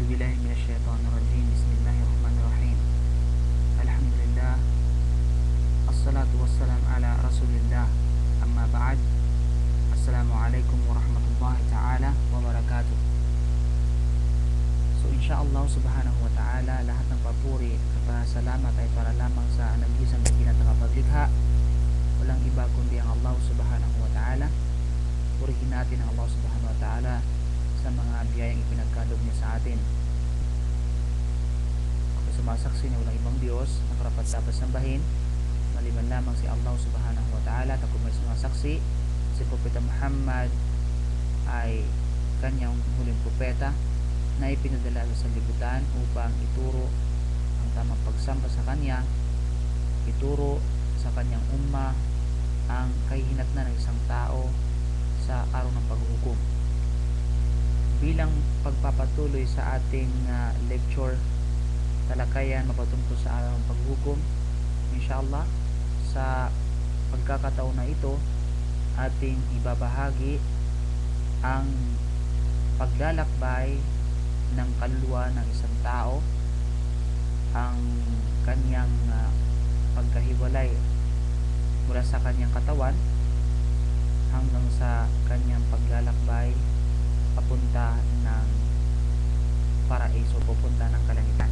أعوذ بالله من الشيطان الرجيم. بسم الله الرحمن الرحيم. الحمد لله. الصلاة والسلام على رسول الله. أما بعد. السلام عليكم ورحمة الله تعالى وبركاته. So insyaAllah subhanahu wa ta'ala, lahat ng papuri at pasalamat ay para lamang sa nag-iisang dakilang tagapaglikha. Walang iba kundi ang Allah subhanahu wa ta'ala. Purihin natin ang Allah subhanahu wa ta'ala sa mga biyayang ipinagkaloob niya sa atin. Ako sumasaksi na walang ibang Diyos na karapat-dapat sambahin maliban lamang si Allah subhanahu wa ta'ala, at ako may sumasaksi si Propeta Muhammad ay kanyang huling propeta na ipinadala sa libutan upang ituro ang tamang pagsamba sa kanya, ituro sa kanyang umma ang kahihinatnan ng isang tao sa araw ng paghuhukom. Bilang pagpapatuloy sa ating lecture talakayan mapatungkol sa araw ng paghuhukom, inshallah sa pagkakataon na ito ating ibabahagi ang paglalakbay ng kaluluwa ng isang tao, ang kanyang pagkahiwalay mula sa kanyang katawan hanggang sa kanyang paglalakbay papunta ng paraiso, papunta ng kalangitan.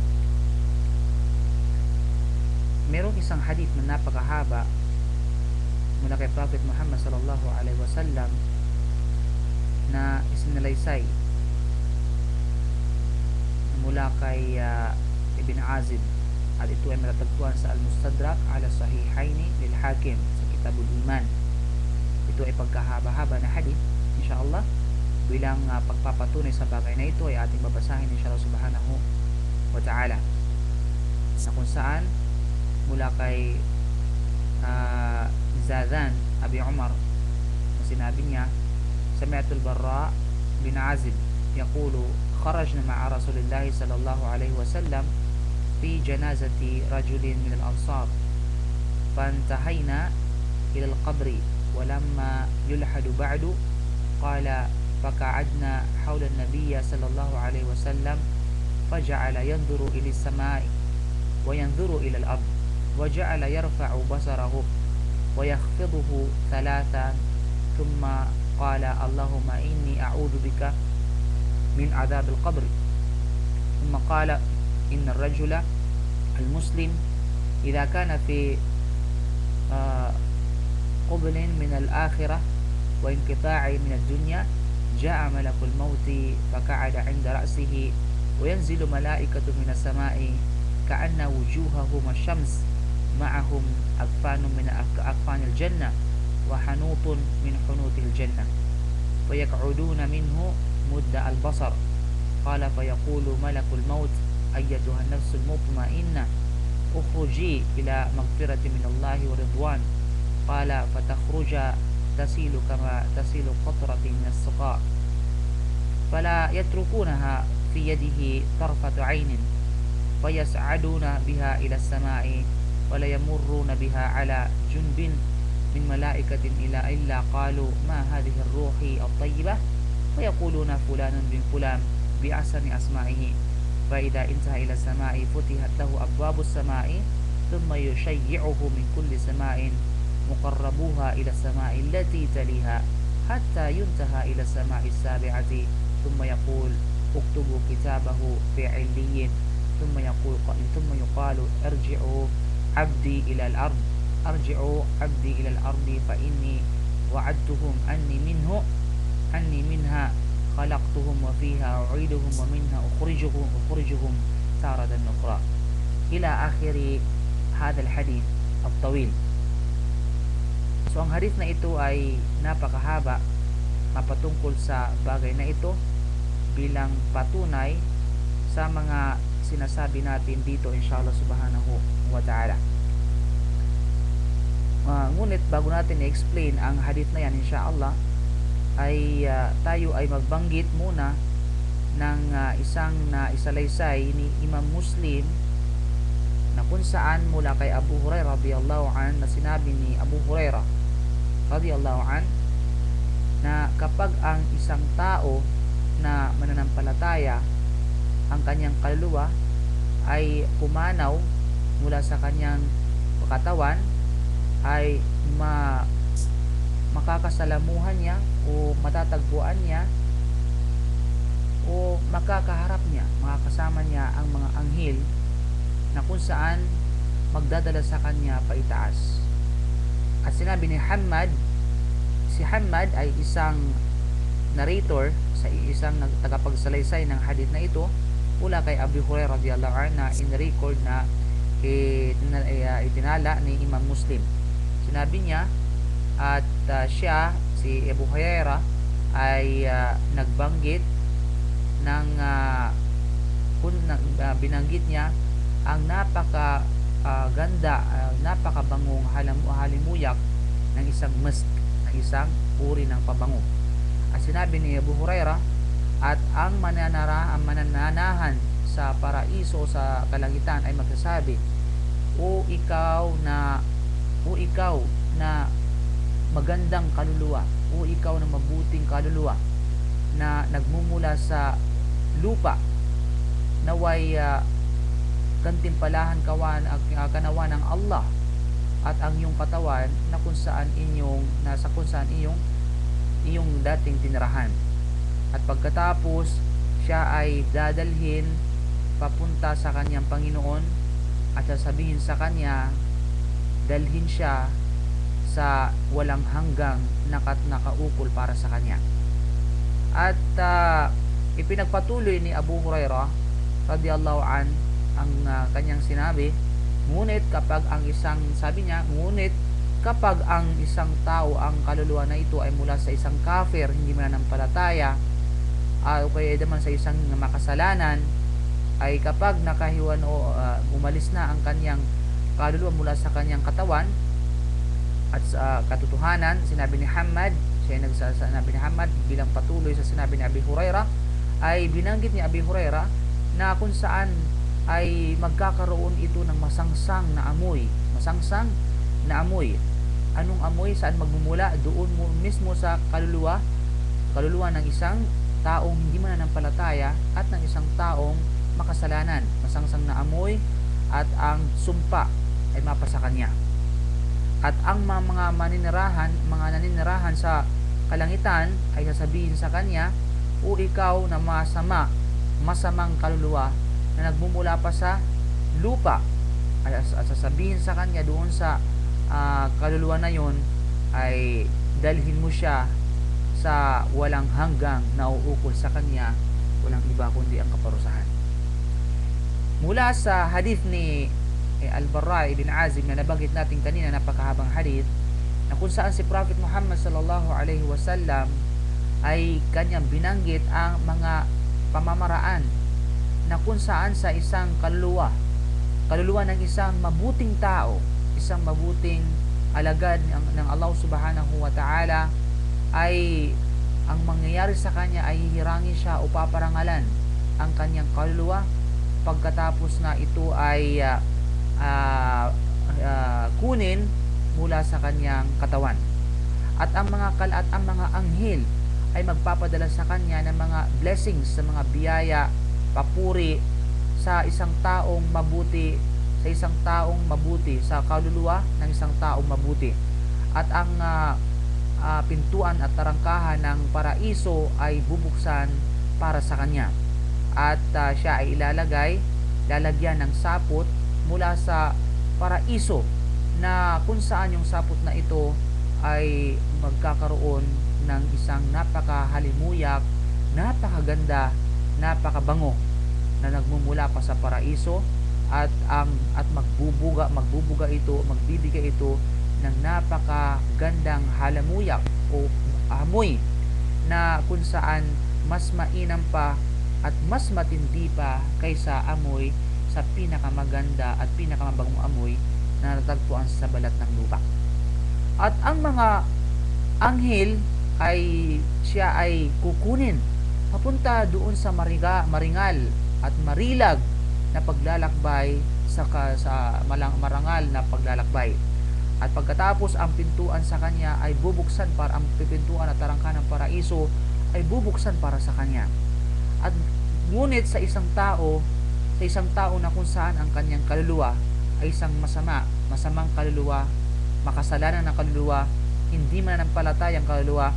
Merong isang hadith na napakahaba mula kay Prophet Muhammad sallallahu alaihi wasallam na isinalaysay mula kay Ibn Azib, at ito ay matatagpuan sa Al-Mustadrak ala Sahihaini lil Hakim sa Kitabul Iman. Ito ay pagkahaba-haba na hadith. Inshallah, bilang pagpapatunay sa bagay na ito ay ating babasahin inshallah subhanahu wa ta'ala, na kung saan mula kay Zadan Abi Umar na sinabi niya, Sami'atul Barra bin Azib yaqulu kharajna ma'a Rasulillahi sallallahu alaihi wasallam fi janazati rajulin min al-ansar fantahayna ila al-qabri walamma yulhadu ba'du qala فقعدنا حول النبي صلى الله عليه وسلم فجعل ينظر إلى السماء وينظر إلى الأرض وجعل يرفع بصره ويخفضه ثلاثا ثم قال اللهم إني أعوذ بك من عذاب القبر ثم قال إن الرجل المسلم إذا كان في قبل من الآخرة وانقطاع من الدنيا جاء ملك الموت فقعد عند رأسه وينزل ملائكة من السماء كأن وجوههم الشمس معهم أكفان من أكفان الجنة وحنوط من حنوط الجنة فيقعدون منه مد البصر قال فيقول ملك الموت أيتها النفس المطمئنة اخرجي إلى مغفرة من الله ورضوان قال فتخرج تسيل كما تسيل قطرة من السقاء فلا يتركونها في يده طرفة عين فيسعدون بها إلى السماء ولا يمرون بها على جنب من ملائكة إلا قالوا ما هذه الروح الطيبة فيقولون فلان بن فلان بأحسن أسمائه فإذا انتهى إلى السماء فتحت له أبواب السماء ثم يشيعه من كل سماء مقربوها إلى السماء التي تليها حتى ينتهى إلى السماء السابعة ثم يقول اكتبوا كتابه في عليين ثم يقال ارجعوا عبدي إلى الأرض ارجعوا عبدي إلى الأرض فإني وعدتهم أني منها خلقتهم وفيها أعيدهم ومنها أخرجهم تارة أخرى إلى آخر هذا الحديث الطويل. So ang hadith na ito ay napakahaba, mapatungkol sa bagay na ito bilang patunay sa mga sinasabi natin dito inshallah subhanahu wa ta'ala. Ngunit bago natin i-explain ang hadith na yan inshallah ay tayo ay magbanggit muna ng isang isalaysay ni Imam Muslim na kung saan mula kay Abu Hurairah radiyallahu an na sinabi ni Abu Hurairah radiyallahu an na kapag ang isang tao na mananampalataya ang kanyang kaluluwa ay pumanaw mula sa kanyang katawan, ay makakasalamuhan niya o matatagpuan niya o makakaharap niya, makakasama niya ang mga anghel na kung saan magdadala sa kanya paitaas. At sinabi ni Hammad, si Hammad ay isang narrator, sa isang tagapagsalaysay ng hadith na ito mula kay Abu Hurairah radhiyallahu anhu, na in-record na itinala ni Imam Muslim. Sinabi niya at siya, si Abu Hurairah, ay nagbanggit ng binanggit niya ang napaka ganda, napakabangong halimuyak ng isang musk, ng isang uri ng pabango. At sinabi ni Abu Hurairah, at ang manananahan sa paraiso sa kalangitan ay magsasabi, o ikaw na magandang kaluluwa, o ikaw na mabuting kaluluwa na nagmumula sa lupa, naway gantimpalahan kanawa ng Allah at ang iyong katawan na kung saan iyong dating tinirahan. At pagkatapos siya ay dadalhin papunta sa kanyang Panginoon at sasabihin sa kanya, dalhin siya sa walang hanggang nakaukol para sa kanya. At ipinagpatuloy ni Abu Hurairah radhiyallahu an ang kanyang sinabi, ngunit kapag ang isang tao, ang kaluluwa na ito ay mula sa isang kafir, hindi mananampalataya, o kaya naman sa isang makasalanan, ay kapag nakahiwan o umalis na ang kanyang kaluluwa mula sa kanyang katawan, at sa katotohanan, sinabi ni Hammad, sinabi ni Hammad bilang patuloy sa sinabi ni Abi Hurairah, ay binanggit ni Abi Hurairah na kung saan ay magkakaroon ito ng masangsang na amoy. Anong amoy? Saan magmumula? Doon mismo sa kaluluwa ng isang taong hindi mananampalataya at ng isang taong makasalanan. Masangsang na amoy, at ang sumpa ay mapasa kanya. At ang mga naninirahan sa kalangitan ay sasabihin sa kanya, o ikaw na masamang kaluluwa na nagmumula pa sa lupa, ay sasabihin sa kanya doon sa kaluluwa na yon, ay dalhin mo siya sa walang hanggang nauukol sa kanya, walang iba kundi ang kaparusahan. Mula sa hadith ni Al-Barra ibn Azib na nabanggit natin kanina, napakahabang hadith, na kung saan si Prophet Muhammad sallallahu alaihi wasallam ay kanyang binanggit ang mga pamamaraan na kung saan sa isang kaluluwa ng isang mabuting tao, isang mabuting alagad ng Allah subhanahu wa ta'ala, ay ang mangyayari sa kanya ay hihirangin siya o paparangalan ang kanyang kaluluwa pagkatapos na ito ay kunin mula sa kanyang katawan. At ang mga anghel ay magpapadala sa kanya ng mga blessings, sa mga biyaya, papuri sa isang taong mabuti, sa kaluluwa ng isang taong mabuti. At ang pintuan at tarangkahan ng paraiso ay bubuksan para sa kanya. At siya ay lalagyan ng sapot mula sa paraiso, na kung saan yung sapot na ito ay magkakaroon ng isang napakahalimuyak, napakaganda, napakabango na nagmumula pa sa paraiso, at magbibigay ito ng napakagandang halamuyak o amoy na kung saan mas mainam pa at mas matindi pa kaysa amoy sa pinakamaganda at pinakamabagong amoy na natagpuan sa balat ng lupa. At ang mga anghel siya ay kukunin papunta doon sa maringal at marilag na paglalakbay sa marangal na paglalakbay. At pagkatapos, ang pintuan sa kanya ay bubuksan ang pintuan at tarangka ng paraiso ay bubuksan para sa kanya. At Ngunit sa isang tao na kung saan ang kanyang kaluluwa ay isang masamang kaluluwa, makasalanan ng kaluluwa, hindi mananampalatayang kaluluwa,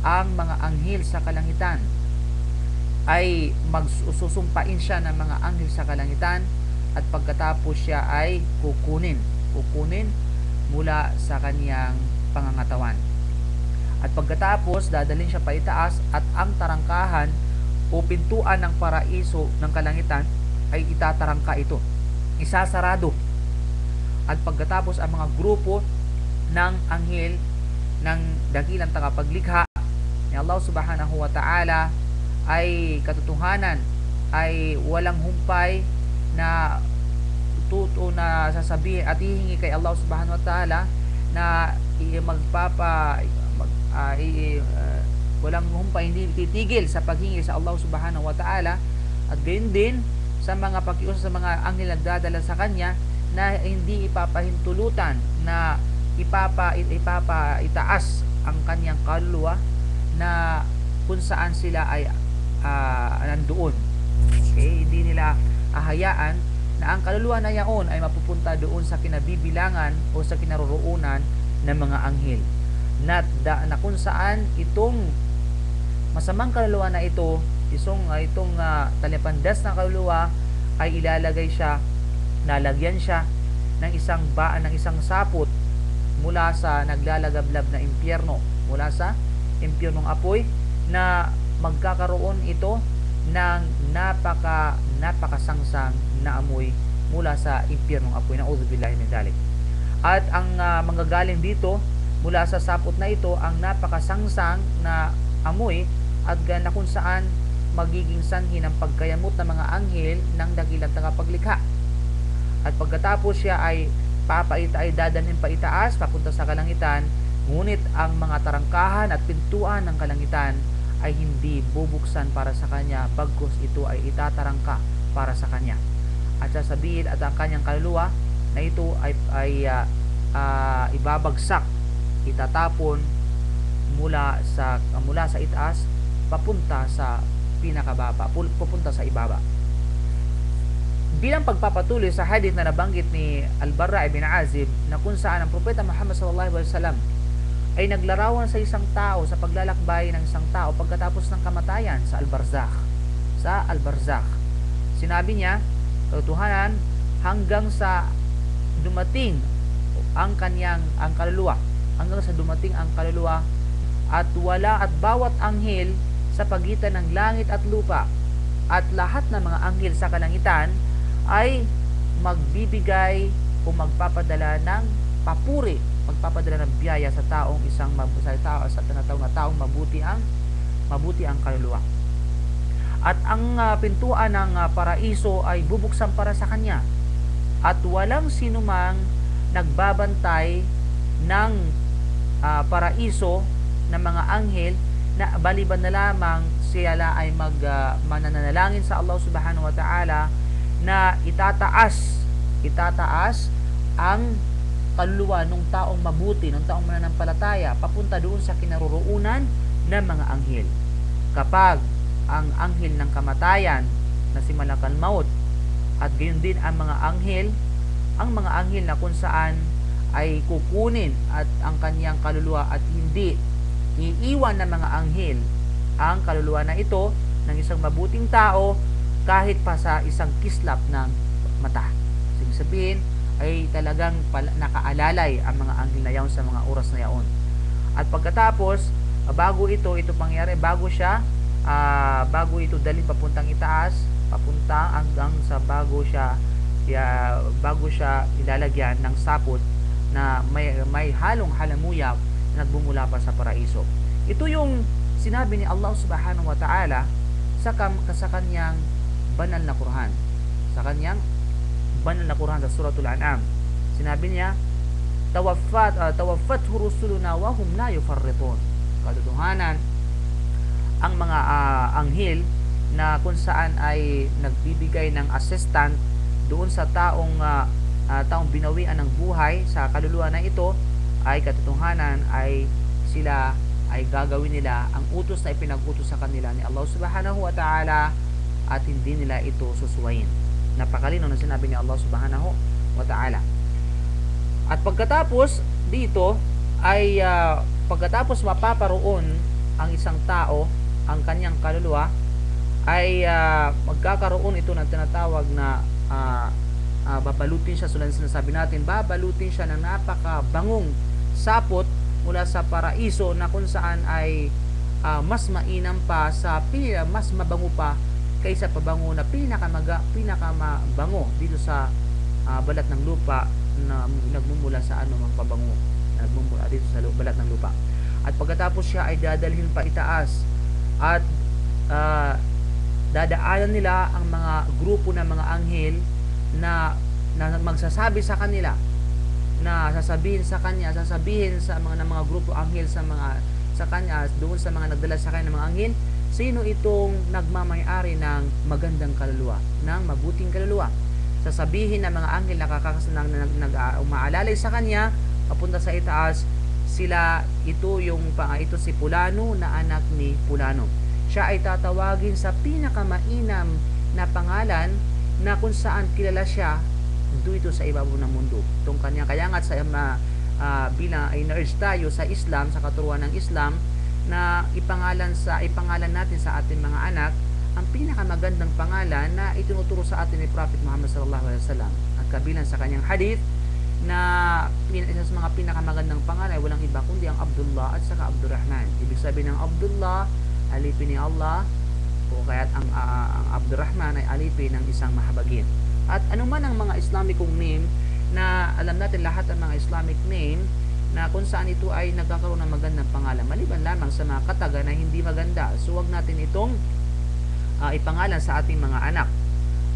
ang mga anghel sa kalangitan ay magsusumpain siya ng mga anghel sa kalangitan, at pagkatapos siya ay kukunin mula sa kaniyang pangangatawan. At pagkatapos dadalhin siya paitaas, at ang tarangkahan o pintuan ng paraiso ng kalangitan ay itatarangka ito, isasarado. At pagkatapos ang mga grupo ng anghel ng dakilang tagapaglikha ni Allah subhanahu wa ta'ala ay katotohanan, ay walang humpay na tuto na sasabihin at hihingi kay Allah subhanahu wa ta'ala na walang humpay, hindi titigil sa paghingi sa Allah subhanahu wa ta'ala, at gayon din sa mga pakiusap sa mga anghel nagdadala sa kanya na hindi ipapahintulutan na itaas ang kanyang kaluluwa na kung saan sila ay nandoon. Okay, hindi nila ahayaan na ang kaluluwa na yaon ay mapupunta doon sa kinabibilangan o sa kinaroroonan ng mga anghel, na kung saan itong masamang kaluluwa na ito, itong talipandas na kaluluwa ay lalagyan siya ng isang sapot mula sa naglalagablab na impyerno, mula sa impyernong apoy, na magkakaroon ito ng napakasangsang na amoy mula sa impyernong apoy. Na'udzubillahi min dzalik. At ang manggagaling dito mula sa sapot na ito ang napakasangsang na amoy, at na kung saan magiging sanhi ng pagkayamot ng mga anghel ng dakilang tagapaglikha. At pagkatapos siya ay dadalhin pa itaas papunta sa kalangitan, ngunit ang mga tarangkahan at pintuan ng kalangitan ay hindi bubuksan para sa kanya, bagkus ito ay itatarangka para sa kanya. At sasabihin, at ang kanyang kaluluwa na ito ay ibabagsak, itatapon mula sa itaas papunta sa pinakababa, papunta sa ibaba. Bilang pagpapatuloy sa hadith na nabanggit ni Al-Barra ibn Azib, na kung saan ang propeta Muhammad sallallahu alaihi wasallam ay naglarawan sa isang tao, sa paglalakbay ng isang tao pagkatapos ng kamatayan sa Al-Barzakh. Sinabi niya, katotohanan, hanggang sa dumating ang kaluluwa, at wala at bawat anghel sa pagitan ng langit at lupa, at lahat ng mga anghel sa kalangitan ay magbibigay o magpapadala ng papuri, magpapadala ng biyaya sa taong tinatawag na taong mabuti ang kaluluwa. At ang pintuan ng paraiso ay bubuksan para sa kanya, at walang sinumang nagbabantay ng paraiso ng mga anghel, na baliban na lamang sila ay mananalangin sa Allah subhanahu wa ta'ala na itataas ang kaluluwa ng taong mabuti, ng taong mananampalataya papunta doon sa kinaroroonan ng mga anghel. Kapag ang anghel ng kamatayan na si Malakal Maut, at gayon din ang mga anghel na kung saan ay kukunin at ang kanyang kaluluwa, at hindi iiwan ng mga anghel ang kaluluwa na ito ng isang mabuting tao kahit pa sa isang kislap ng mata. Ibig sabihin ay talagang nakaalalay ang mga anghel na yaon sa mga oras na yaon. At pagkatapos, bago ito pangyari, bago ito dalhin papuntang itaas, papunta hanggang sa bago siya ilalagyan ng sapot na may halong halamuyap na nagbumula pa sa paraiso. Ito yung sinabi ni Allah subhanahu wa ta'ala sa kanyang banal na Quran. Sa kanyang banal na Quran sa Suratul An'am. Sinabi niya, tawaffathu rusuluna wa hum la yufarritun. Katotohanan, ang mga anghel na kung saan ay nagbibigay ng assistant doon sa taong binawian ng buhay sa kaluluwa na ito, ay katotohanan ay sila ay gagawin nila ang utos na ipinag-utos sa kanila ni Allah subhanahu wa ta'ala, at hindi nila ito susuwayin. Napakalinaw na sinabi ni Allah subhanahu wa ta'ala. At pagkatapos dito ay pagkatapos mapaparoon ang isang tao ang kanyang kaluluwa, ay magkakaroon ito ng tinatawag na babalutin siya, sulang sinasabi natin, babalutin siya ng napakabangong sapot mula sa paraiso na kung saan ay mas mainam pa mas mabango pa kaysa pabango na pinakamabango dito sa balat ng lupa na nagmumula sa anumang pabango na nagmumula dito sa balat ng lupa. At pagkatapos siya ay dadalhin pa itaas at dadaanan nila ang mga grupo ng mga anghel na magsasabi sa kanila, na sasabihin sa mga grupo anghel sa kanya doon sa mga nagdala sa kanya ng mga anghel, sino itong nagmamay-ari ng magandang kaluluwa, ng mabuting kaluluwa. Sasabihin ng mga anghel na umaalalay sa kanya papunta sa itaas, ito si Pulano na anak ni Pulano. Siya ay tatawagin sa pinakamainam na pangalan na kung saan kilala siya dito sa ibabaw ng mundo. Itong kanya, kaya nga bilang in-urge tayo sa Islam, sa katuruan ng Islam, na ipangalan natin sa ating mga anak ang pinakamagandang pangalan na itinuturo sa atin ni Prophet Muhammad sallallahu alaihi wasallam. At kabilang sa kanyang hadith na isa sa mga pinakamagandang pangalan ay walang iba kundi ang Abdullah at saka Abdurrahman. Ibig sabihin ng Abdullah, alipin ni Allah, o kaya ang Abdurrahman ay alipin ng isang mahabagin. At anuman ang mga Islamicong name na alam natin lahat ang mga Islamic name na kung saan ito ay nagkakaroon ng magandang pangalan, maliban lamang sa mga kataga na hindi maganda. So wag natin itong ipangalan sa ating mga anak.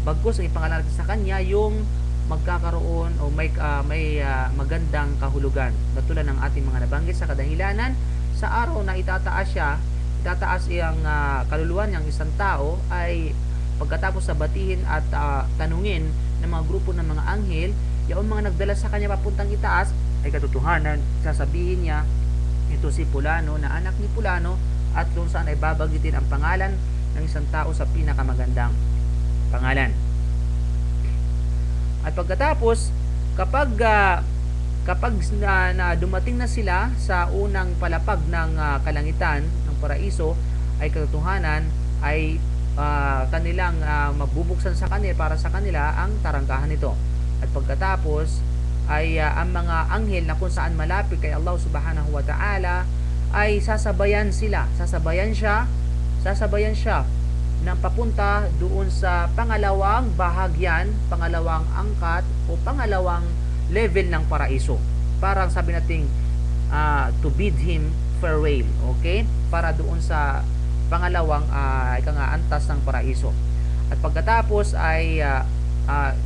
Bagkus ang ipangalan natin sa kanya yung magkakaroon o may magandang kahulugan. Katulad ng ating mga nabanggit sa kadahilanan, sa araw na itataas iyang kaluluwa niyang isang tao, ay pagkatapos sa batihin at tanungin ng mga grupo ng mga anghel, yung mga nagdala sa kanya papuntang itaas, ay katotohanan, sasabihin niya, ito si Pulano na anak ni Pulano, at kung saan ay babanggitin ang pangalan ng isang tao sa pinakamagandang pangalan. At pagkatapos, kapag na dumating na sila sa unang palapag ng kalangitan ng paraiso, ay katotohanan ay kanilang mabubuksan sa kanila para sa kanila ang tarangkahan nito. At pagkatapos ay ang mga anghel na kung saan malapit kay Allah subhanahu wa ta'ala ay sasabayan siya ng papunta doon sa pangalawang bahagyan, pangalawang angkat o pangalawang level ng paraiso. Parang sabi nating to bid him farewell, okay? Para doon sa pangalawang antas ng paraiso. At pagkatapos ay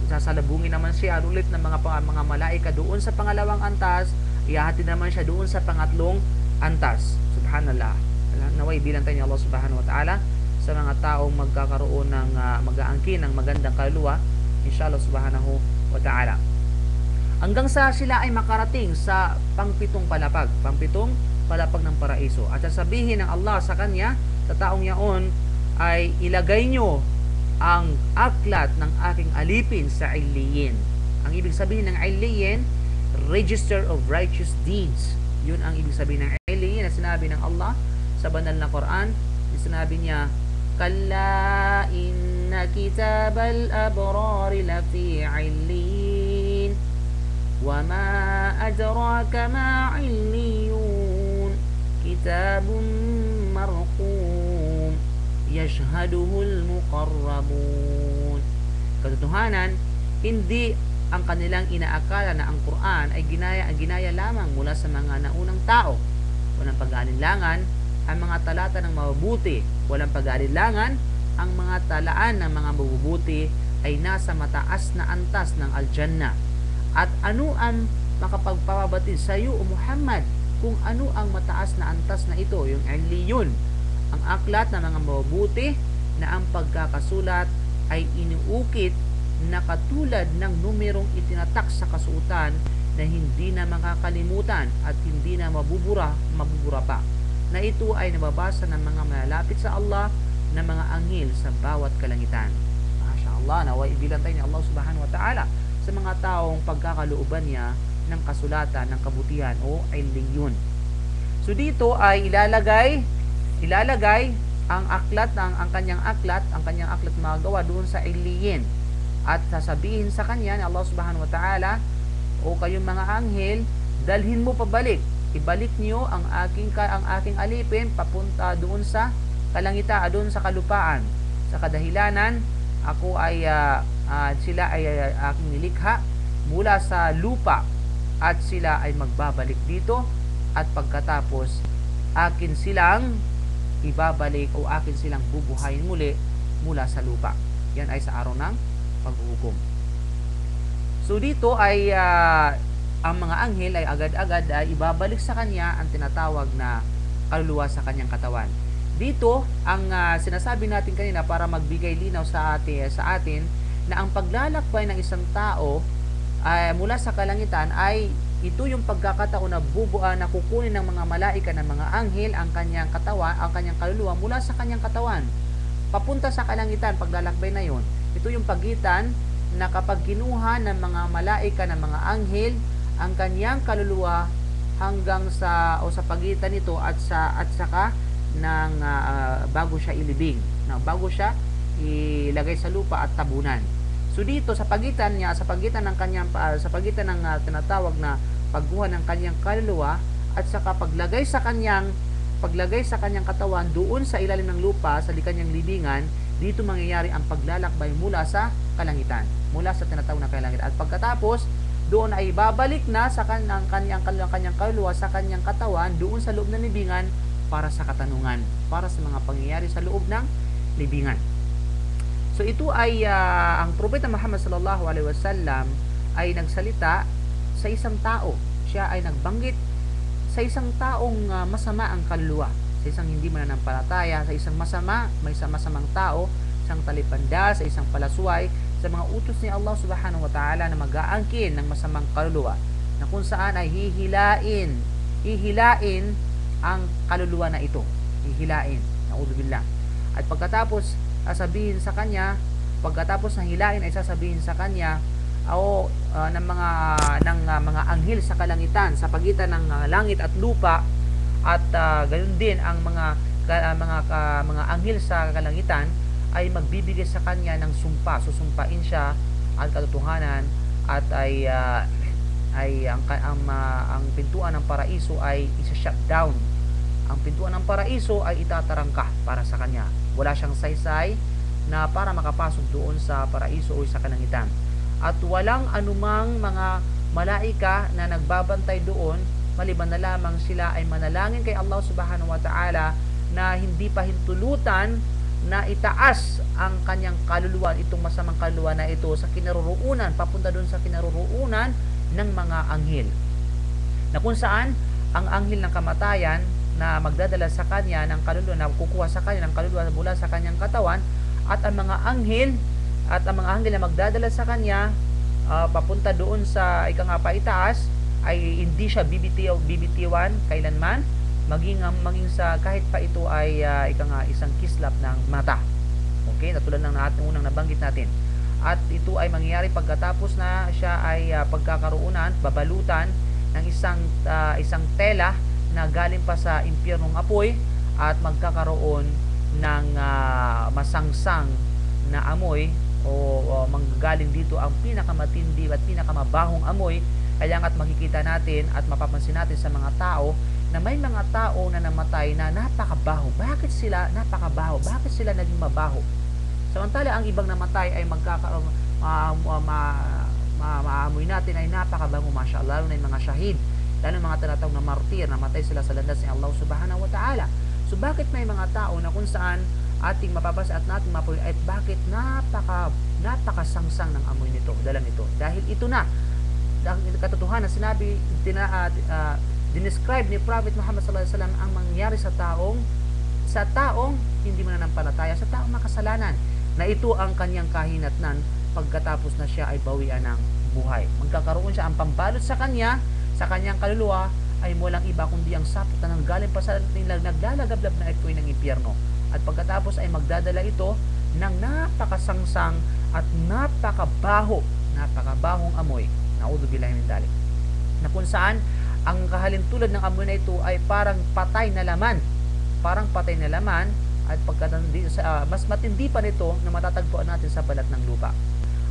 sasalubungin naman siya ulit ng mga malaika doon sa pangalawang antas, ihahatid naman siya doon sa pangatlong antas. Subhanallah. Naway bilang tayo ni Allah subhanahu wa ta'ala sa mga taong magkakaroon ng mag-aangkin ng magandang kaluluwa, inshallah subhanahu wa ta'ala. Hanggang sa sila ay makarating sa pangpitong palapag ng paraiso. At sasabihin ng Allah sa kanya, sa taong yaon, ay ilagay nyo ang aklat ng aking alipin sa Illiyin. Ang ibig sabihin ng Illiyin, Register of Righteous Deeds. Yun ang ibig sabihin ng Illiyin na sinabi ng Allah sa banal na Quran. Sinabi niya, Kalla inna kitabal abrari lafi Illiyin wa ma adraka ma Illiyun kitabun marqum yashhaduhul muqarrabun. Katotohanan, hindi ang kanilang inaakala na ang Quran ay ginaya lamang mula sa mga naunang tao. Walang pag-aalinlangan ang mga talata ng mabubuti. Walang pag-aalinlangan ang mga talaan ng mga mabubuti ay nasa mataas na antas ng Al-Jannah. At ano ang makapagpapabatid sa iyo, O Muhammad, kung ano ang mataas na antas na ito, yung Illiyun, ang aklat ng mga mabubuti na ang pagkakasulat ay inuukit na katulad ng numerong itinatak sa kasuotan na hindi na makakalimutan at hindi na mabubura pa, na ito ay nababasa ng mga malalapit sa Allah na mga anghel sa bawat kalangitan. MashaAllah, naway ibilan tayo ni Allah subhanahu wa ta'ala sa mga taong pagkakalooban niya ng kasulatan, ng kabutihan o illiyon. So dito ay ilalagay ang aklat ang kanyang aklat magawa doon sa illiyin, at sasabihin sa kanya ni Allah subhanahu wa ta'ala, o kayong mga anghel, dalhin mo pabalik, ibalik niyo ang aking alipin papunta doon sa kalangitan, doon sa kalupaan, sa kadahilanan ako ay sila ay aking nilikha mula sa lupa, at sila ay magbabalik dito, at pagkatapos akin silang ibabalik o akin silang bubuhayin muli mula sa lupa. Yan ay sa araw ng paghuhukom. So dito ay ang mga anghel ay agad-agad ay ibabalik sa kanya ang tinatawag na kaluluwa sa kanyang katawan. Dito ang sinasabi natin kanina para magbigay linaw sa atin na ang paglalakbay ng isang tao mula sa kalangitan ay ito yung pagkakataon na kukunin ng mga malaika, ng mga anghel ang kanyang katawan, ang kanyang kaluluwa mula sa kanyang katawan papunta sa kalangitan. Paglalakbay na yon, ito yung pagitan na kapag kinuha ng mga malaika, ng mga anghel ang kanyang kaluluwa hanggang sa pagitan nito at saka ng bago siya ilibing, bago siya ilagay sa lupa at tabunan. So dito sa pagitan ng tinatawag na pagkuha ng kanyang kaluluwa at saka paglagay sa kanyang katawan doon sa ilalim ng lupa, sa kanyang libingan, dito mangyayari ang paglalakbay mula sa kalangitan, mula sa tinatawag na kalangitan. At pagkatapos doon ay babalik na sa kanyang kaluluwa sa kanyang katawan doon sa loob ng libingan para sa katanungan, para sa mga pangyayari sa loob ng libingan. So ito ay ang propeta Muhammad sallallahu alaihi wasallam ay nagsalita sa isang tao. Siya ay nagbanggit sa isang taong masama ang kaluluwa, sa isang hindi mananampalataya, sa isang masamang tao, isang talipanda, sa isang palasway, sa mga utos ni Allah subhanahu wa ta'ala na mag-aangkin ng masamang kaluluwa, na kung saan ay hihilain ang kaluluwa na ito. Hihilain. Na'udzubillah. At pagkatapos sasabihin sa kanya, pagkatapos ng hilain ay sasabihin sa kanya ng mga anghel sa kalangitan, sa pagitan ng langit at lupa, at gayon din ang mga anghel sa kalangitan ay magbibigay sa kanya ng sumpa. Susumpain siya at katotohanan, at ang pintuan ng paraiso ay isa-shutdown. Ang pintuan ng paraiso ay itatarangka para sa kanya. Wala siyang saysay na para makapasok doon sa paraiso o sa kalangitan. At walang anumang mga malaika na nagbabantay doon, maliban na lamang sila ay manalangin kay Allah subhanahu wa ta'ala na hindi pa hintulutan na itaas ang kanyang kaluluwa, itong masamang kaluluwa na ito, sa kinaroroonan, papunta doon sa kinaroroonan ng mga anghel, na kung saan ang anghel ng kamatayan na magdadala sa kanya ng kaluluwa, na kukuha sa kanya ng kaluluwa mula sa kanyang katawan, at ang mga anghel na magdadala sa kanya papunta doon sa itaas, ay hindi siya bibitiwan kailanman, maging sa kahit pa ito ay isang kislap ng mata. Okay, natulad ng unang nabanggit natin. At ito ay mangyayari pagkatapos na siya ay pagkakaruunan, babalutan ng isang tela na galing pa sa impyernong apoy, at magkakaroon ng masangsang na amoy, o manggagaling dito ang pinakamatindi at pinakamabahong amoy. Kaya nga't makikita natin at mapapansin natin sa mga tao na may mga tao na namatay na napakabaho. Bakit sila napakabaho? Bakit sila naging mabaho? Samantala ang ibang namatay ay magkakaroon maamoy natin ay napakabango, mashallah, lalo na yung mga shahid, lalo mga tinatawag na martir, namatay sila sa landas ni Allah subhanahu wa ta'ala. So bakit may mga tao na kung saan ating mapapasa at nating mapuloy, at bakit napakasangsang ng amoy nito, dala nito? Dahil ito na katotohanan, sinabi, dinescribe ni Prophet Muhammad sallallahu alaihi wasallam ang mangyari sa taong hindi mananampalataya, sa taong makasalanan, na ito ang kanyang kahinatnan pagkatapos na siya ay bawian ng buhay. Magkakaroon siya, ang pambalot sa kanyang kaluluwa ay walang iba kundi ang sapot na nanggaling pa sa naglalagablab na ito'y ng impyerno. At At pagkatapos ay magdadala ito ng napakasangsang at napakabahong amoy. Na'udzubillahi min dalik. Na kung saan ang kahalintulad ng amoy na ito ay parang patay na laman. Parang patay na laman at mas matindi pa nito na matatagpuan natin sa balat ng lupa.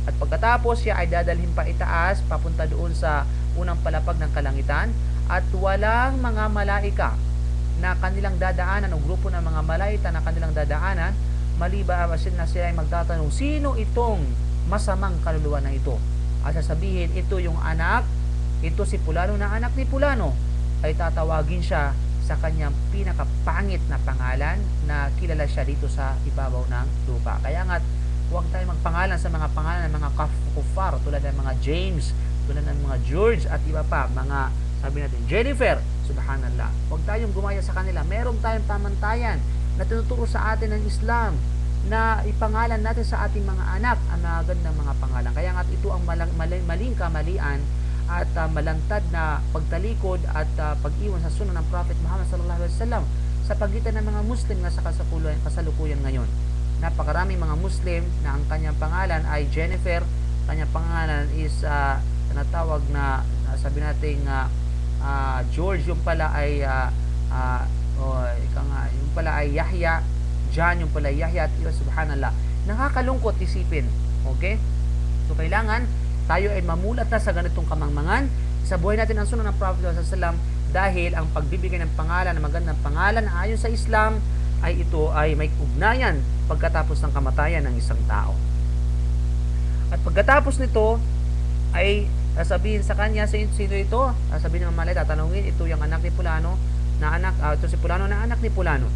At pagkatapos siya ay dadalhin pa itaas, papunta doon sa unang palapag ng kalangitan at walang mga malaika na kanilang dadaanan o grupo ng mga malaika na kanilang dadaanan maliban na sila ay magtatanong, sino itong masamang kaluluwa na ito? At sasabihin, ito yung anak, ito si Pulano na anak ni Pulano, ay tatawagin siya sa kanyang pinakapangit na pangalan na kilala siya dito sa ibabaw ng lupa. Kaya nga, huwag tayo magpangalan sa mga pangalan ng mga kuffar tulad ng mga James, tulad ng mga George at iba pa, mga sabi natin, Jennifer, subhanallah. Huwag tayong gumaya sa kanila. Meron tayong pamantayan na tinuturo sa atin ng Islam na ipangalan natin sa ating mga anak ang magandang mga pangalan. Kaya nga ito ang maling kamalian at malantad na pagtalikod at pag-iwan sa sunnah ng Prophet Muhammad sallallahu alaihi wasallam sa pagitan ng mga Muslim na sa kasalukuyan ngayon. Napakaraming mga Muslim na ang kanyang pangalan ay Jennifer, kanyang pangalan is tinatawag na sabi natin George, yung pala ay yung pala ay Yahya, John yung pala Yahya, at subhanallah, nakakalungkot isipin. Okay, so kailangan tayo ay mamulat na sa ganitong kamangmangan sa buhay natin ang sunnah ng Prophet sallallahu alaihi wasallam, dahil ang pagbibigay ng pangalan, ng magandang pangalan ayon sa Islam ay ito ay may ugnayan pagkatapos ng kamatayan ng isang tao. At pagkatapos nito ay sasabihin sa kanya, sino ito? Sasabihin ng malay, tatanungin, ito yung anak ni Pulano na anak, ito si Pulano na anak ni Pulano.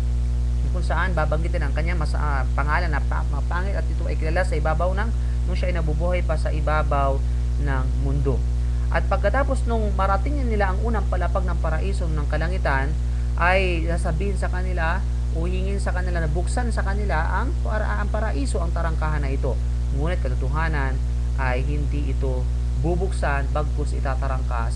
Kung saan babanggitin ang kanya pangalan na mapangit at ito ay kilala sa ibabaw nung siya ay nabubuhay pa sa ibabaw ng mundo. At pagkatapos nung marating nila ang unang palapag ng paraiso ng kalangitan, ay sasabihin sa kanila o hingin sa kanila na buksan sa kanila ang paraiso, ang tarangkahan na ito. Ngunit katotohanan ay hindi ito bubuksan, bagkus itatarangka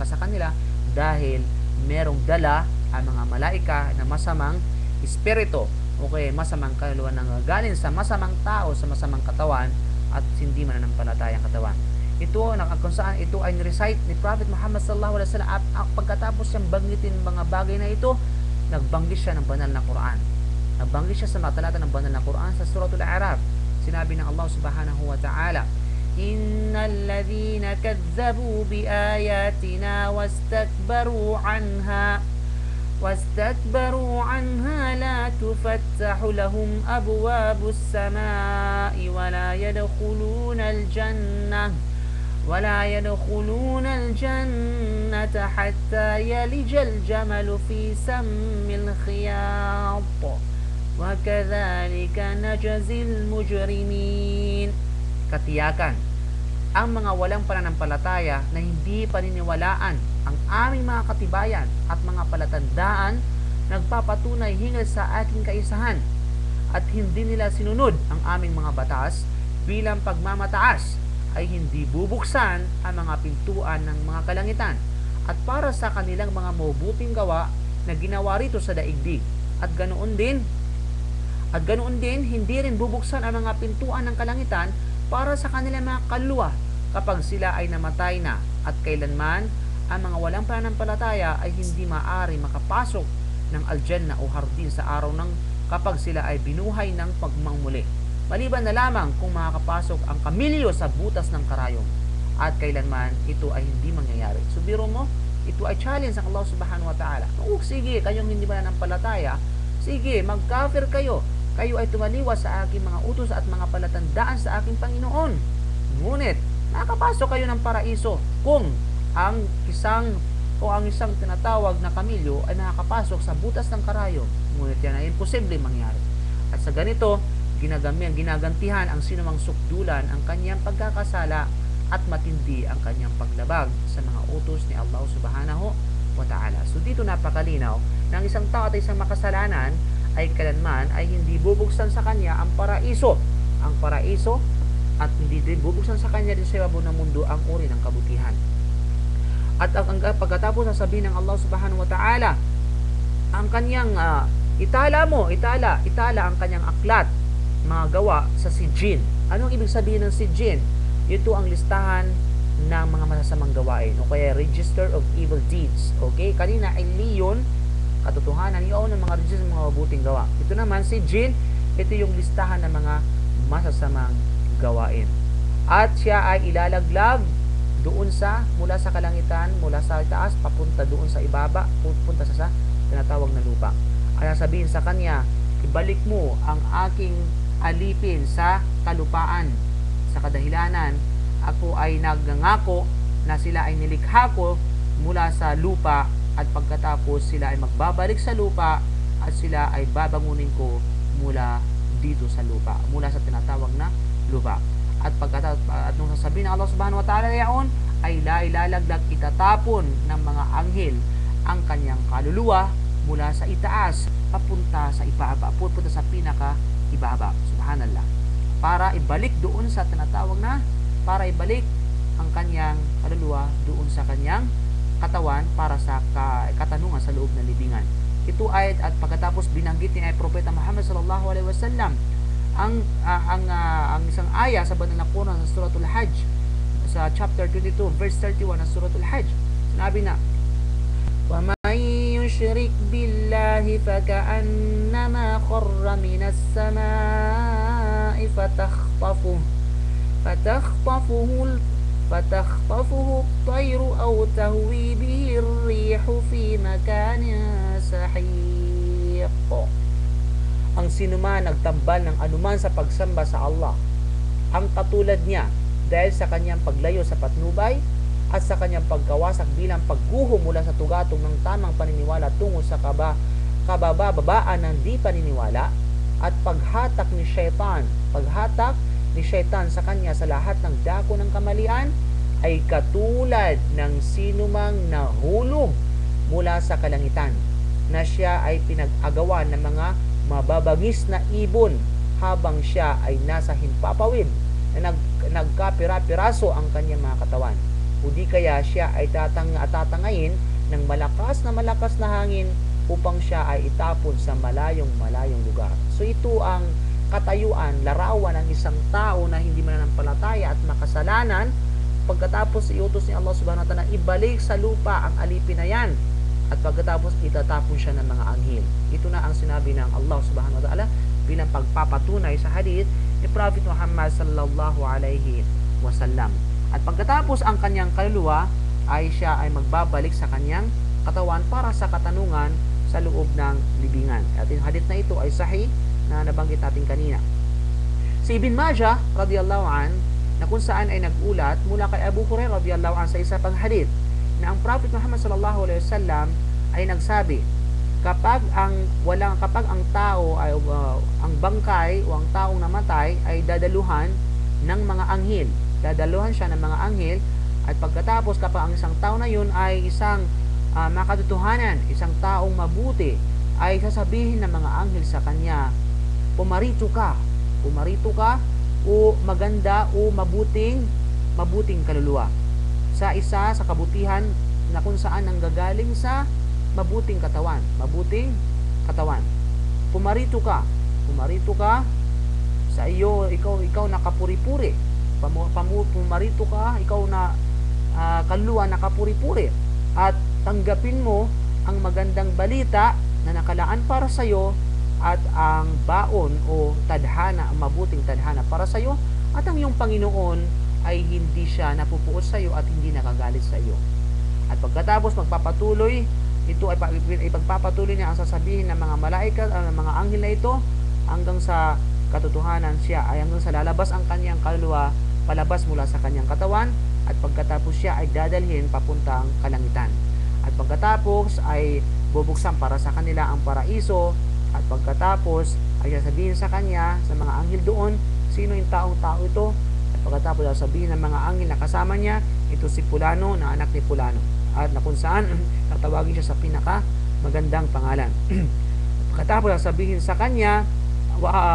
sa kanila dahil merong dala ang mga malaika na masamang espiritu, okay, masamang kaluluwa ng galing sa masamang tao, sa masamang katawan at hindi mananampalatayang katawan. Ito kung saan ito ay ni-recite ni Prophet Muhammad sallallahu alaihi wasallam at pagkatapos siyang banggitin mga bagay na ito, nagbanggit siya ng banal na Quran. Nagbanggit siya sa mga talata ng banal na Quran sa Suratul A'raf. Sinabi ng Allah subhanahu wa ta'ala, innal ladhina kadzabu bi ayatina wastakbaru anha la tufattahu lahum abwabus samai wala yadkhuluna al-jannata hatta yalijal jamalu fi sammil khiyat wa kadhalika najzil mujrimin. Katiyakan, ang mga walang pananampalataya na hindi paniniwalaan ang aming mga katibayan at mga palatandaan nagpapatunay hinggil sa aking kaisahan at hindi nila sinunod ang aming mga batas bilang pagmamataas, ay hindi bubuksan ang mga pintuan ng mga kalangitan at para sa kanilang mga mabubuting gawa na ginawa rito sa daigdig, at ganoon din hindi rin bubuksan ang mga pintuan ng kalangitan para sa kanilang mga kaluluwa kapag sila ay namatay na, at kailanman ang mga walang pananampalataya ay hindi maaari makapasok ng aljanna o hardin sa araw ng kapag sila ay binuhay ng pagmamuli, maliban na lamang kung makakapasok ang kamilyo sa butas ng karayom, at kailanman ito ay hindi mangyayari. So biro mo, ito ay challenge ng Allah subhanahu wa ta'ala. Sige, kayong hindi mananampalataya, sige, mag-kafir kayo ay tumaliwas sa aking mga utos at mga palatandaan sa aking Panginoon. Ngunit nakapasok kayo ng paraiso kung ang isang tinatawag na kamilyo ay nakakapasok sa butas ng karayom. Ngunit yan ay imposible mangyari. At sa ganito, ginagantihan ang sinumang sukdulan ang kanyang pagkakasala at matindi ang kanyang paglabag sa mga utos ni Allah subhanahu wa ta'ala. So dito napakalinaw na ang isang tao at isang makasalanan ay kailanman ay hindi bubuksan sa kanya ang paraiso. At hindi din bubuksan sa kanya din sa ibabaw ng mundo ang uri ng kabutihan. At pagkatapos sasabihin ng Allah subhanahu wa ta'ala ang kanyang Itala ang kanyang aklat, mga gawa sa sijin. Anong ibig sabihin ng sijin? Ito ang listahan ng mga masasamang gawain o kaya register of evil deeds. Okay? Kanina ay leon, katotohanan, yun ng mga register ng mga mabuting gawa. Ito naman si Jin, ito yung listahan ng mga masasamang gawain. At siya ay ilalaglag doon sa, mula sa kalangitan, mula sa taas, papunta doon sa ibaba, pupunta sa tinatawag na lupa. At sabihin sa kanya, ibalik mo ang aking alipin sa kalupaan, sa kadahilanan, ako ay nagngako na sila ay nilikha ko mula sa lupa at pagkatapos sila ay magbabalik sa lupa at sila ay babangunin ko mula dito sa lupa, mula sa tinatawag na lupa. At pagkatapos, at nung sasabihin ng Allah subhanahu wa ta'ala yaon, ay ilalaglag, itatapon ng mga anghel ang kanyang kaluluwa mula sa itaas papunta sa ibaba, pupunta sa pinaka ibaba. Subhanallah. Para ibalik doon sa tinatawag na, para ibalik ang kanyang kaluluwa doon sa kanyang katawan para sa katanungan sa loob ng libingan. Ito ay, at pagkatapos binanggit ni ay Propeta Muhammad sallallahu alaihi wasallam ang isang aya sa banal na Quran sa Suratul Hajj, sa chapter 22 verse 31 ng Suratul Hajj. Sinabi na, وَمَنْ يُشْرِكْ بِاللَّهِ فَكَأَنَّمَا خَرَّ مِنَ السَّمَاءِ فَتَخْطَفُهُ الطَّيْرُ أَوْ تَهْوِي بِهِ الرِّيحُ فِي مَكَانٍ سَحِيقٍ. Ang sinuman nagtambal ng anuman sa pagsamba sa Allah, ang katulad niya dahil sa kanyang paglayo sa patnubay at sa kanyang pagkawasak bilang pagguho mula sa tugatong ng tamang paniniwala tungo sa kabababaan ng di paniniwala, at paghatak ni Shaitan sa kanya sa lahat ng dako ng kamalian, ay katulad ng sinumang nahulog mula sa kalangitan na siya ay pinag-agawan ng mga mababangis na ibon habang siya ay nasa himpapawid na nagkapira-piraso ang kanyang mga katawan. O di kaya siya ay tatangayin ng malakas na hangin upang siya ay itapon sa malayong lugar. So ito ang katayuan, larawan ng isang tao na hindi mananampalataya at makasalanan, pagkatapos iutos ni Allah subhanahu wa ta'ala ibalik sa lupa ang alipin na yan, at pagkatapos itatapon siya ng mga anghel. Ito na ang sinabi ng Allah subhanahu wa ta'ala bilang pagpapatunay sa hadith ni Prophet Muhammad sallallahu alaihi wasallam. At pagkatapos ang kanyang kaluluwa ay siya ay magbabalik sa kanyang katawan para sa katanungan sa loob ng libingan. At yung hadith na ito ay sahih na nabanggit natin kanina. Si Ibn Majah radiyallahu an, na kung saan ay nagulat mula kay Abu Hurairah radiyallahu an sa isa pang hadith na ang Prophet Muhammad sallallahu alaihi wasallam ay nagsabi, kapag ang tao ay ang bangkay o ang taong namatay ay dadaluhan ng mga anghel, dadaluhan siya ng mga anghel, at pagkatapos kapag ang isang tao na yun ay isang makatotohanan, isang taong mabuti, ay sasabihin ng mga anghel sa kanya, pumarito ka o maganda o mabuting kaluluwa sa kabutihan na kung saan nanggagaling sa mabuting katawan. Pumarito ka sa iyo, ikaw na kapuri-puri. Pumarito ka, ikaw na kaluluwa na kapuri-puri, at tanggapin mo ang magandang balita na nakalaan para sa iyo, at ang baon o tadhana, ang mabuting tadhana para sa iyo, at ang iyong Panginoon ay hindi siya napupuot sa iyo at hindi nakagalit sa iyo. At pagkatapos magpapatuloy, ito ay pagpapatuloy niya ang sasabihin ng mga malaikat, ang mga anghel na ito, hanggang sa katotohanan siya ay hanggang sa lalabas ang kanyang kaluluwa palabas mula sa kanyang katawan, at pagkatapos siya ay dadalhin papuntang kalangitan. At pagkatapos ay bubuksan para sa kanila ang paraiso, at pagkatapos ay sasabihin sa kanya, sa mga anghel doon, sino yung tao ito, at pagkatapos sasabihin ng mga anghel na kasama niya, ito si Pulano na anak ni Pulano, at na kung saan tatawagin siya sa pinaka magandang pangalan. Pagkatapos sasabihin sa kanya,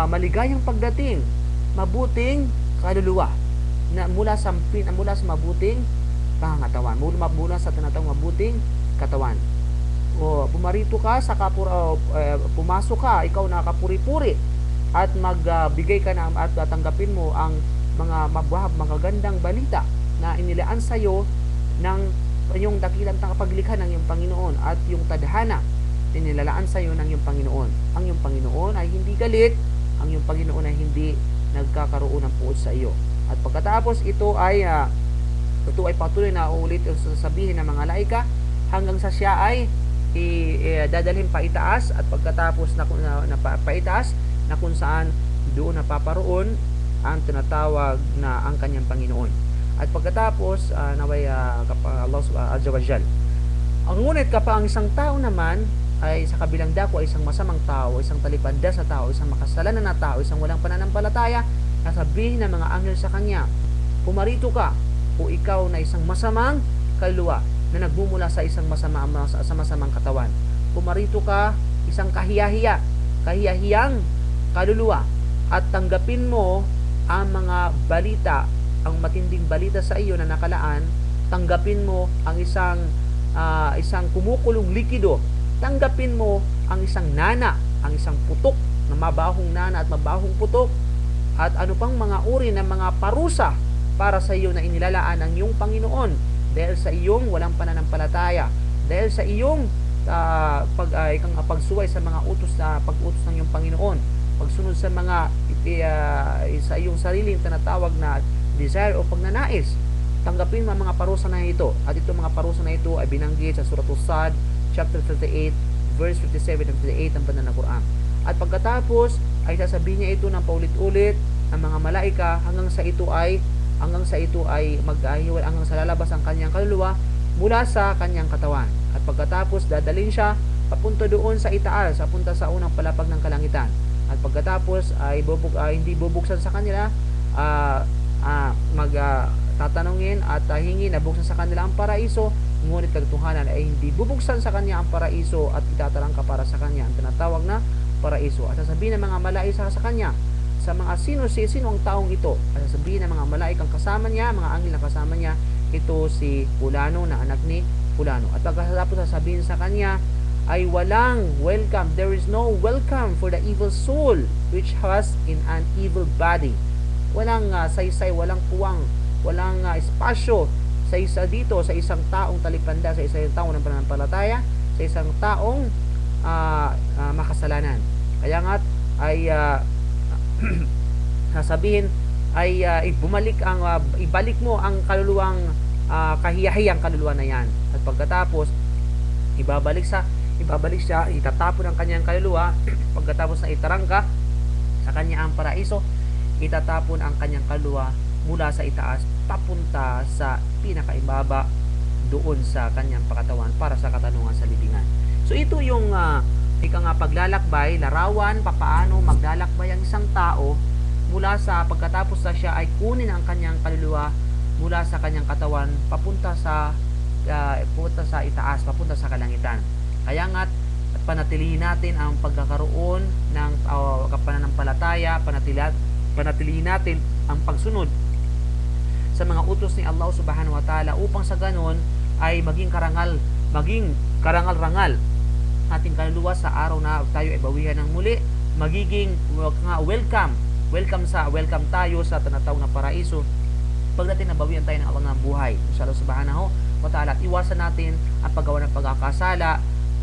maligayang pagdating, mabuting kaluluwa na mula sa mabuting pangangatawan, mula sa tinatawag mabuting katawan. o pumarito ka sa pumasok ka, ikaw na kapuri-puri, at magbigay ka na at tanggapin mo ang mga magagandang balita na inilaan sa iyo ng yung dakilang paglikha ng iyong Panginoon at yung tadhana inilalaan sa iyo ng iyong Panginoon. Ang iyong Panginoon ay hindi galit, ang iyong Panginoon ay hindi nagkakaroon ng puot sa iyo. At pagkatapos ito ay patuloy na uulit sasabihin ng mga laika hanggang sa siya ay dadalhin pa itaas, at pagkatapos na paitaas na kung saan doon napaparoon ang tinatawag na ang kanyang Panginoon. At pagkatapos naway Allah Azza wa Jal. Ang ngunit kapag ang isang tao naman ay sa kabilang dako ay isang masamang tao, isang talipandas na tao, isang makasalanan na tao, isang walang pananampalataya, nasabihin ng mga anghel sa kanya, pumarito ka, o ikaw na isang masamang kaluluwa na nagmumula sa isang masamang katawan. Pumarito ka, isang kahiyahiyang kaluluwa, at tanggapin mo ang mga balita, ang matinding balita sa iyo na nakalaan. Tanggapin mo ang isang kumukulong likido. Tanggapin mo ang isang nana, ang isang putok na mabahong nana at mabahong putok, at ano pang mga uri ng mga parusa para sa iyo na inilalaan ng iyong Panginoon dahil sa iyong walang pananampalataya, dahil sa iyong pagsuway sa mga pag-utos ng iyong Panginoon, pagsunod sa mga sa iyong sariling tinatawag na desire o pagnanais. Tanggapin mo ang mga parusa na ito, at itong mga parusa na ito ay binanggit sa Suratul Sad chapter 38 verse 57 and 58 ng banal na Quran. At pagkatapos ay sasabihin niya ito ng paulit-ulit ng mga malaika hanggang sa ito ay maghiwal, hanggang sa lalabas ang kanyang kaluluwa mula sa kanyang katawan. At pagkatapos dadalhin siya papunta doon sa itaas, papunta sa unang palapag ng kalangitan. At pagkatapos ay hindi bubuksan sa kanila, tatanungin at hingi na buksan sa kanila ang paraiso, ngunit katotohanan ay hindi bubuksan sa kanya ang paraiso at itatarangka para sa kanya ang tinatawag na paraiso. At sasabihin ng mga malaika sa kanya, sa mga sino ang taong ito, at sasabihin ng mga malaikang kasama niya, mga anghel na kasama niya, ito si Fulano na anak ni Fulano. At pagkatapos sasabihin sa kanya ay walang welcome, there is no welcome for the evil soul which has in an evil body. Walang saysay, walang puwang, walang espasyo sa isang taong talipanda, sa isang taong ng pananampalataya, sa isang taong makasalanan. Kaya nga ay sasabihin ay ibalik mo ang kaluluwang kahiyahiyang kaluluwa na yan. At pagkatapos ibabalik siya, itatapon ang kanyang kaluluwa. Pagkatapos na itarangka sa kanya ang paraiso, itatapon ang kanyang kaluluwa mula sa itaas papunta sa pinakaibaba doon sa kanyang pakatawan para sa katanungan sa libingan. So ito yung paglalakbay, larawan papaano maglalakbay ang isang tao mula sa pagkatapos na siya ay kunin ang kanyang kaluluwa mula sa kanyang katawan papunta sa itaas, papunta sa kalangitan. Kaya nga panatilihin natin ang pagkakaroon ng pananampalataya, panatilihin natin ang pagsunod sa mga utos ni Allah Subhanahu wa Ta'ala upang sa ganon ay maging karangal-rangal ating kaluluwa sa araw na tayo ay bawihan ng muli, magiging welcome tayo sa tinatawag na paraiso pagdating na bawian tayo ng Allah ng buhay, inshallah Subhanahu wa Ta'ala. At iwasan natin ang paggawa ng pagkakasala,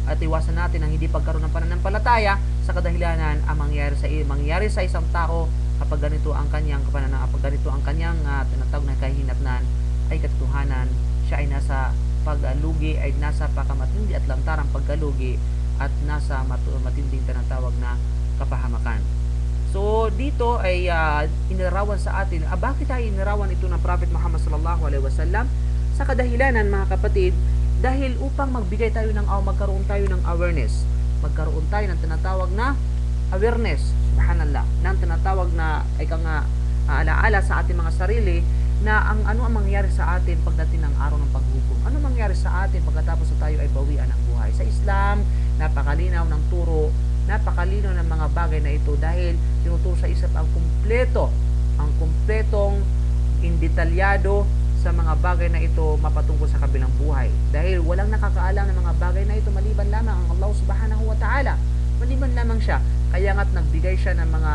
at iwasan natin ang hindi pagkaroon ng pananampalataya sa kadahilanan ang mangyari sa isang tao kapag ganito ang kanyang tinatawag na kahinatnan ay katotohanan siya ay nasa paglugi, ay nasa pakamatindi at lantarang pagkalugi at nasa matinding tinatawag na kapahamakan. So dito ay inilarawan sa atin, bakit tayo inilarawan ito ng Prophet Muhammad sallallahu alaihi wasallam? Sa kadahilanan mga kapatid, dahil upang magkaroon tayo ng awareness, magkaroon tayo ng tinatawag na awareness, subhanallah, ng tinatawag na alaala sa ating mga sarili na ano ang mangyayari sa atin pagdating ng araw ng paghukom. Ano mangyayari sa atin pagkatapos na tayo ay bawian ng buhay? Sa Islam, napakalinaw ng turo, napakalinaw ng mga bagay na ito dahil tinuturo sa isip ang kompletong indetalyado sa mga bagay na ito mapatungkol sa kabilang buhay. Dahil walang nakakaalam ng mga bagay na ito maliban lamang ang Allah subhanahu wa ta'ala. Maliban lamang siya. Kaya nga't nagbigay siya ng mga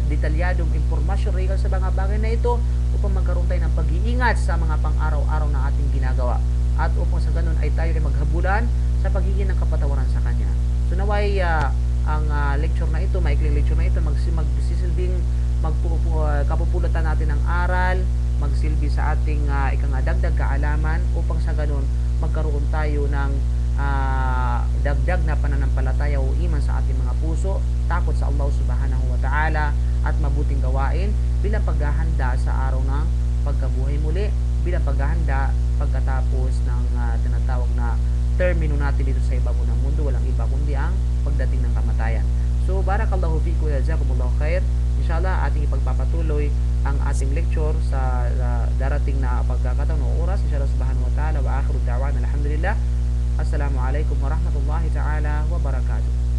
detalyadong impormasyon regal sa mga bagay na ito upang magkaroon tayo ng pag-iingat sa mga pang-araw-araw na ating ginagawa. At upang sa ganun ay tayo ay maghabulan sa pagiging ng kapatawaran sa Kanya. So naway ang lecture na ito, maikling lecture na ito, magsisilbing kapupulatan natin ng aral, magsilbi sa ating dagdag kaalaman upang sa ganun magkaroon tayo ng dagdag na pananampalataya o iman sa ating mga puso, takot sa Allah subhanahu wa ta'ala at mabuting gawain bilang paghahanda sa araw ng pagkabuhay muli, bilang paghahanda pagkatapos ng tinatawag na termino natin dito sa ibabaw ng mundo, walang iba kundi ang pagdating ng kamatayan. So barakallahu fikum wa jazakumullahu khair. Inshallah ating ipagpapatuloy ang ating lecture sa darating na pagkakataon o oras inshallah subhanahu wa ta'ala. Wa akhiru da'wana alhamdulillah. Assalamu alaikum warahmatullahi ta'ala wabarakatuh.